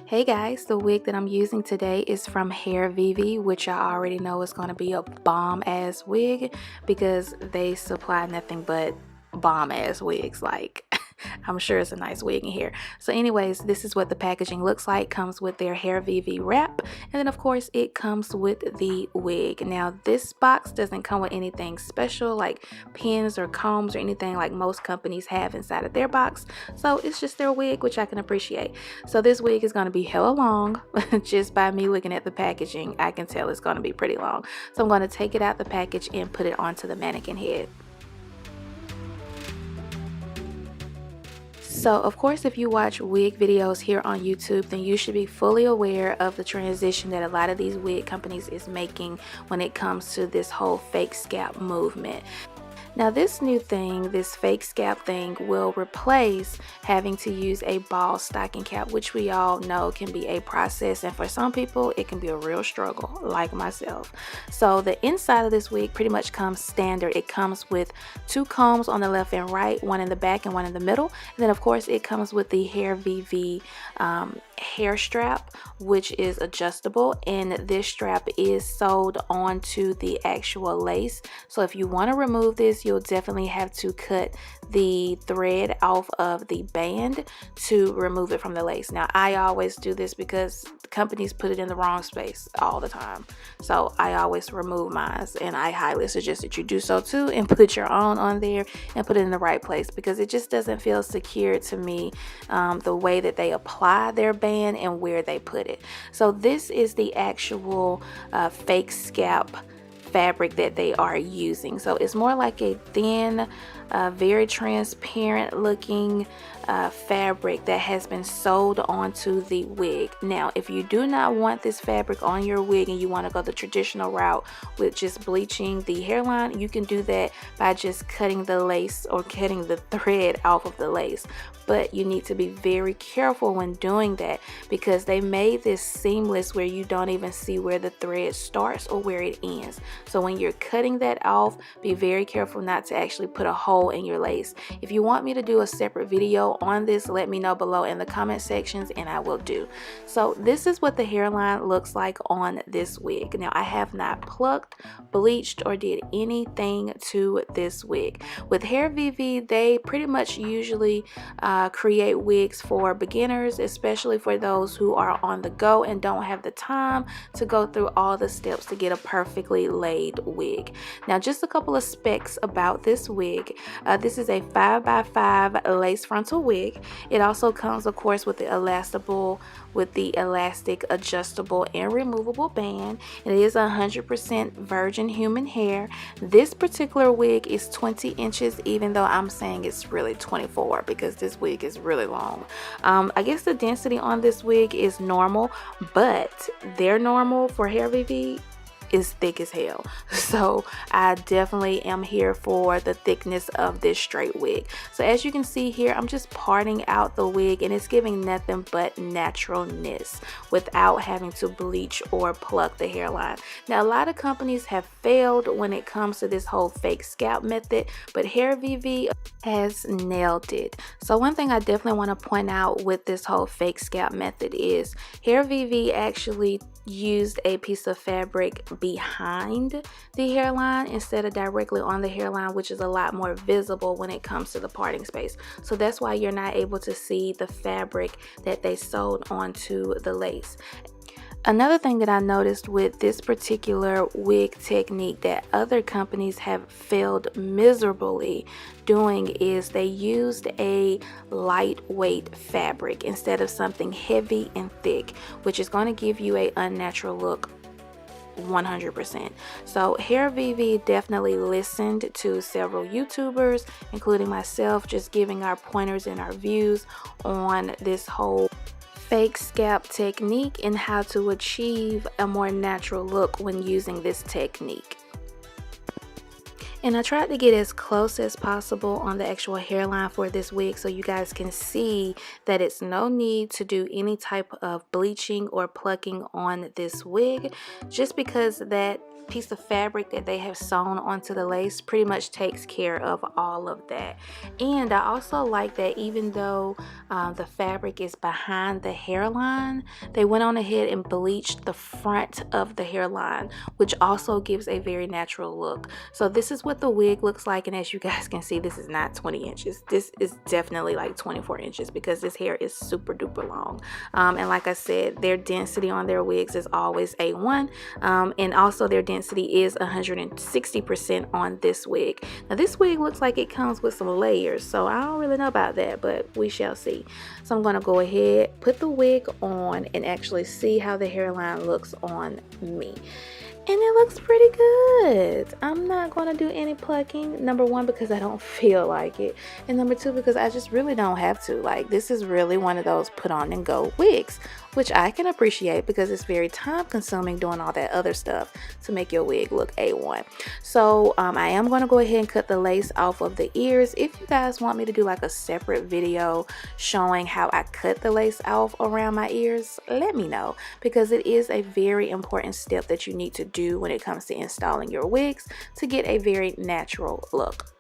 Hey guys, the wig that I'm using today is from Hairvivi, which I already know is going to be a bomb ass wig because they supply nothing but bomb ass wigs. Like, I'm sure it's a nice wig in here. So anyways, this is what the packaging looks like. Comes with their Hairvivi wrap, and then of course it comes with the wig. Now this box doesn't come with anything special like pins or combs or anything like most companies have inside of their box. So it's just their wig, which I can appreciate. So this wig is going to be hella long. Just by me looking at the packaging, I can tell it's going to be pretty long. So I'm going to take it out the package and put it onto the mannequin head. So of course, if you watch wig videos here on YouTube, then you should be fully aware of the transition that a lot of these wig companies is making when it comes to this whole fake scalp movement. Now this new thing, this fake scalp thing, will replace having to use a ball stocking cap, which we all know can be a process, and for some people it can be a real struggle, like myself. So the inside of this wig pretty much comes standard. It comes with two combs on the left and right, one in the back and one in the middle, and then of course it comes with the Hairvivi hair strap, which is adjustable, and this strap is sewed onto the actual lace. So if you want to remove this, you'll definitely have to cut the thread off of the band to remove it from the lace. Now I always do this because companies put it in the wrong space all the time, so I always remove mine, and I highly suggest that you do so too and put your own on there and put it in the right place, because it just doesn't feel secure to me, the way that they apply their band and where they put it. So this is the actual fake scalp fabric that they are using. So it's more like a thin, very transparent looking fabric that has been sewed onto the wig. Now if you do not want this fabric on your wig and you want to go the traditional route with just bleaching the hairline, you can do that by just cutting the lace or cutting the thread off of the lace. But you need to be very careful when doing that, because they made this seamless where you don't even see where the thread starts or where it ends. So when you're cutting that off, be very careful not to actually put a hole in your lace. If you want me to do a separate video on this, let me know below in the comment sections and I will do. So this is what the hairline looks like on this wig. Now I have not plucked, bleached, or did anything to this wig. With Hairvivi, they pretty much usually create wigs for beginners, especially for those who are on the go and don't have the time to go through all the steps to get a perfectly laid wig. Now just a couple of specs about this wig. This is a 5x5 lace frontal wig. It also comes of course with the elastic adjustable and removable band. It is 100% virgin human hair. This particular wig is 20 inches, even though I'm saying it's really 24 because this wig is really long. I guess the density on this wig is normal, but their normal for Hairvivi is thick as hell. So I definitely am here for the thickness of this straight wig. So as you can see here, I'm just parting out the wig and it's giving nothing but naturalness without having to bleach or pluck the hairline. Now a lot of companies have failed when it comes to this whole fake scalp method, but Hairvivi has nailed it. So one thing I definitely want to point out with this whole fake scalp method is Hairvivi actually used a piece of fabric behind the hairline instead of directly on the hairline, which is a lot more visible when it comes to the parting space. So that's why you're not able to see the fabric that they sewed onto the lace. Another thing that I noticed with this particular wig technique that other companies have failed miserably doing is they used a lightweight fabric instead of something heavy and thick, which is going to give you an unnatural look 100%. So Hairvivi definitely listened to several YouTubers, including myself, just giving our pointers and our views on this whole fake scalp technique and how to achieve a more natural look when using this technique. And I tried to get as close as possible on the actual hairline for this wig so you guys can see that it's no need to do any type of bleaching or plucking on this wig, just because that piece of fabric that they have sewn onto the lace pretty much takes care of all of that. And I also like that even though the fabric is behind the hairline, they went on ahead and bleached the front of the hairline, which also gives a very natural look. So this is what the wig looks like, and as you guys can see, this is not 20 inches. This is definitely like 24 inches because this hair is super duper long. And like I said, their density on their wigs is always A1, and also their density is 160% on this wig. Now this wig looks like it comes with some layers, so I don't really know about that, but we shall see. So I'm going to go ahead, put the wig on, and actually see how the hairline looks on me. And it looks pretty good. I'm not going to do any plucking. Number one, because I don't feel like it. And number two, because I just really don't have to. Like, this is really one of those put on and go wigs, which I can appreciate because it's very time consuming doing all that other stuff to make your wig look A1. So I am going to go ahead and cut the lace off of the ears. If you guys want me to do like a separate video showing how I cut the lace off around my ears, let me know, because it is a very important step that you need to do when it comes to installing your wigs to get a very natural look.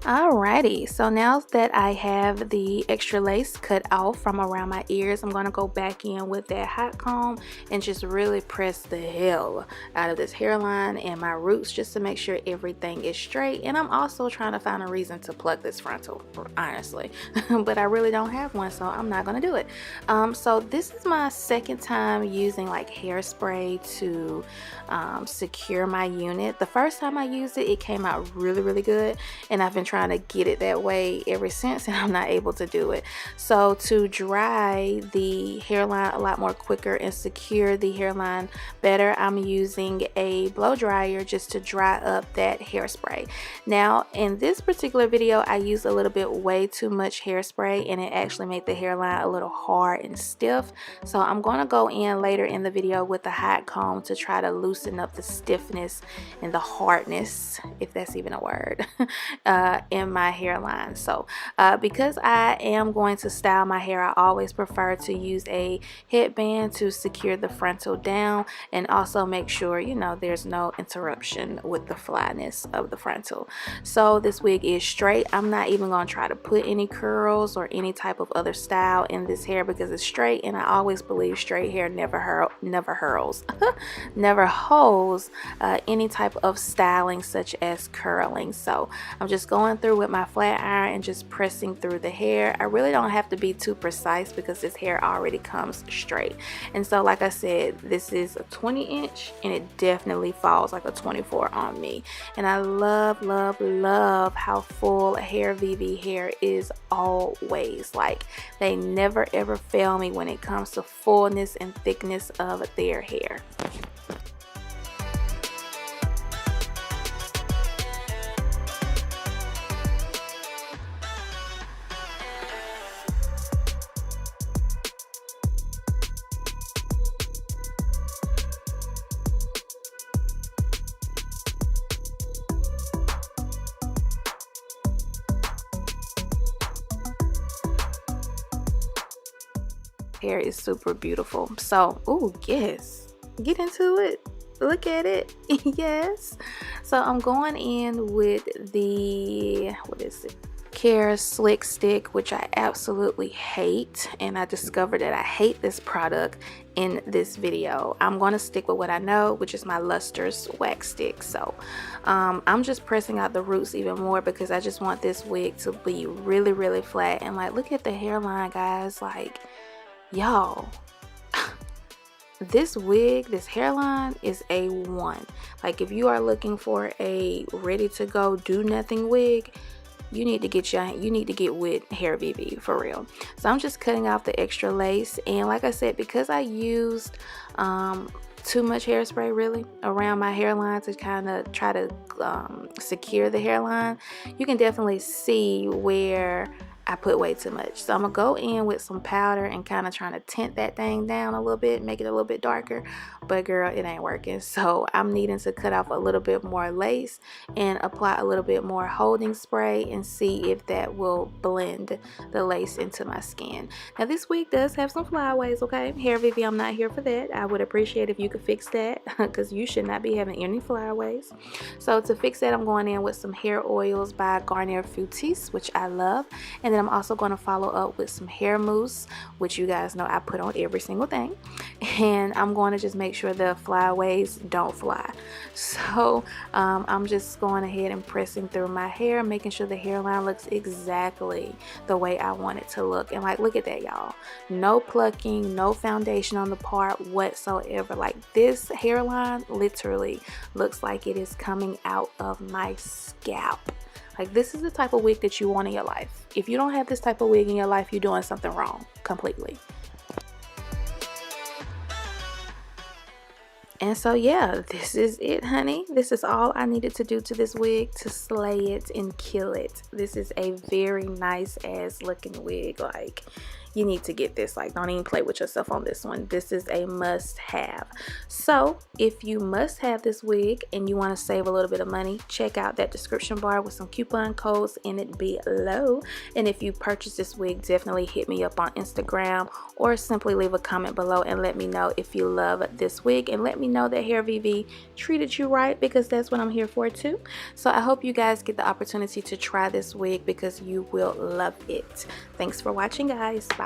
Alrighty, so now that I have the extra lace cut off from around my ears, I'm going to go back in with that hot comb and just really press the hell out of this hairline and my roots just to make sure everything is straight. And I'm also trying to find a reason to pluck this frontal, honestly, but I really don't have one, so I'm not going to do it. So this is my second time using like hairspray to secure my unit. The first time I used it, it came out really good, and I've been trying to get it that way ever since, and I'm not able to do it. So to dry the hairline a lot more quicker and secure the hairline better, I'm using a blow dryer just to dry up that hairspray. Now in this particular video, I used a little bit way too much hairspray, and it actually made the hairline a little hard and stiff. So I'm going to go in later in the video with a hot comb to try to loosen up the stiffness and the hardness, if that's even a word, in my hairline. So because I am going to style my hair, I always prefer to use a headband to secure the frontal down and also make sure, you know, there's no interruption with the flyness of the frontal. So this wig is straight. I'm not even going to try to put any curls or any type of other style in this hair because it's straight, and I always believe straight hair never holds any type of styling such as curling. So I'm just going through with my flat iron and just pressing through the hair. I really don't have to be too precise because this hair already comes straight. And so like I said, this is a 20 inch and it definitely falls like a 24 on me. And I love how full Hairvivi hair is always. Like, they never ever fail me when it comes to fullness and thickness of their hair. Hair is super beautiful. So, oh yes, get into it, look at it. Yes. So I'm going in with the, what is it, Care Slick Stick, which I absolutely hate, and I discovered that I hate this product in this video. I'm going to stick with what I know, which is my Luster's wax stick. So I'm just pressing out the roots even more because I just want this wig to be really flat. And like, look at the hairline, guys. Like, y'all, this wig, this hairline is A1. Like, if you are looking for a ready to go do nothing wig, you need to get with Hairvivi for real. So I'm just cutting off the extra lace, and like I said, because I used too much hairspray really around my hairline to kind of try to secure the hairline, you can definitely see where I put way too much. So I'm gonna go in with some powder and kind of trying to tint that thing down a little bit, make it a little bit darker, but girl, it ain't working. So I'm needing to cut off a little bit more lace and apply a little bit more holding spray and see if that will blend the lace into my skin. Now this wig does have some flyaways, okay? Hairvivi, I'm not here for that. I would appreciate if you could fix that because you should not be having any flyaways. So to fix that, I'm going in with some hair oils by Garnier Fructis, which I love, and then I'm also going to follow up with some hair mousse, which you guys know I put on every single thing, and I'm going to just make sure the flyaways don't fly. So I'm just going ahead and pressing through my hair, making sure the hairline looks exactly the way I want it to look. And like, look at that, y'all. No plucking, no foundation on the part whatsoever. Like, this hairline literally looks like it is coming out of my scalp. Like, this is the type of wig that you want in your life. If you don't have this type of wig in your life, you're doing something wrong completely. And so yeah, this is it, honey. This is all I needed to do to this wig to slay it and kill it. This is a very nice ass looking wig. Like, you need to get this. Like, don't even play with yourself on this one. This is a must have. So if you must have this wig and you want to save a little bit of money, check out that description bar with some coupon codes in it below. And if you purchase this wig, definitely hit me up on Instagram or simply leave a comment below and let me know if you love this wig, and let me know that Hairvivi treated you right, because that's what I'm here for too. So I hope you guys get the opportunity to try this wig because you will love it. Thanks for watching, guys. Bye.